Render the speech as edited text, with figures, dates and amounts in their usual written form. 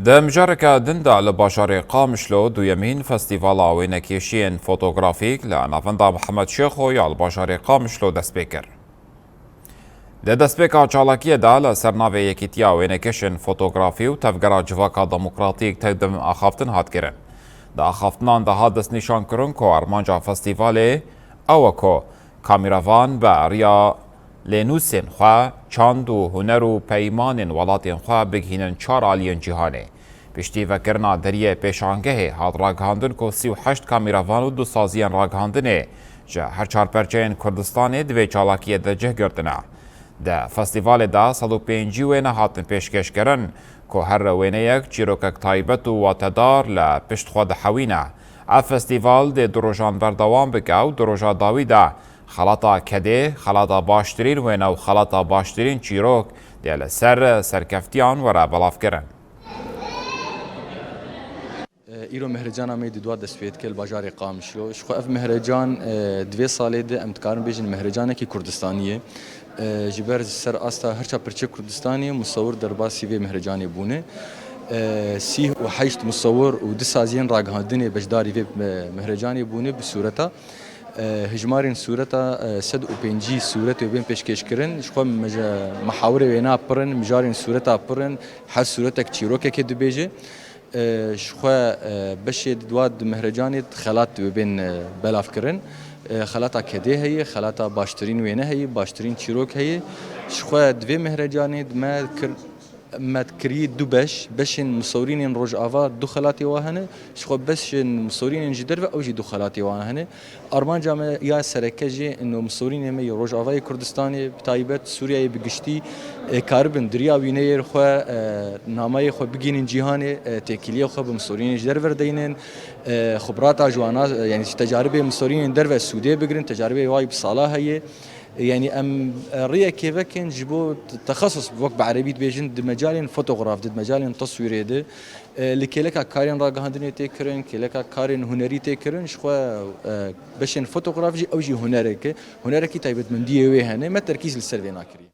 ده مجاركة دندا لباشار قامشلو دو يمين فستيفالا وينكيشين فوتوغرافيك لنافندا محمد شيخو يا الباشار قامشلو دسبيكر ده دسبيكا چالاكية دا لسرناوي يكيتيا وينكيشين فوتوغرافي و تفقرا جواكا ديمقراطيك تقدم أخافتن هات كرن دا أخافتنان دا هادس نشان كرن كو أرمانجا فستيفالي أوكو كاميرافان باريا لنوسن خوا چاند و هنر و پیمان ولاتین خوا بگهینن 4 آلیان جهانه. پشتی وکرنا دریه پیشانگه هاد راگهاندن کو 38 کامیراوان و دو سازیان راگهاندنه جا هر 4 پرچین کردستان دوی چالاکیه ده جه گردنه. ده فستیوال دا 105 وینه هاتن پیشکش کرن که هر وینه یک چیروکک تایبت و واتدار لپشت خود حوینه. فستیوال ده دروژان بردوام بگه و دروژا داوی ده خلاطا کده، خلاطا باشترین وینا و خلاطا باشترین چیروک دیل سرکفتیان ورا بلاف کرن. ایرو مهرجان می دوات دسپید کل بازار قامشلو. شخو اف مهرجان 2 ساله ده امتکارن بیشن مهرجانه کی کردستانیه. جبر سر استا هرچا پرچه کردستانی مصور درباسی و مهرجانی بونه. 38 مصور و 2 سازین راگهاندنی بجداری و مهرجانی بونه بصورتا هجمارين صورتا 105 صورت بين پیشکش کرن شخو محاور وینا پرن مجارين صورتا پرن هر صورتك چیروکه که دبیجه شخو بشه دواد مهرجانی خلات بين بلاف کرن خلاتا کده هي خلاتا باشترین وینه هي باشترین چیروک هي شخو دوی مهرجانی ما متكري دو بشن مصورين روج آوا دو خلاتي واهنه شخو بشن مصورين جدر و اوجي دو خلاتي واهنه ارمان جامع يا سركجي انه مصورين مي روج آوا كردستاني بتايبت سوريا بگشتي كاربن دريا وينير خو نامي خو بگين جهان تكيليه خو مصورين جدر وردينن خبرات جوانا يعني تجارب مصورين در و سوديه بگرن تجارب واي بصاله هي يعني ام ريا كيف كان جبوا تخصص بوقت بعربية بيجن د مجال فوتوغراف د مجال تصوير ده لكيلك كارين راغهاندني تكرن كيلك كارين هنري تكرن شخوا بشن فوتوغراف جي او جي هنرك تايبت من دي وي هنا ما تركيز للسيرفي ناكري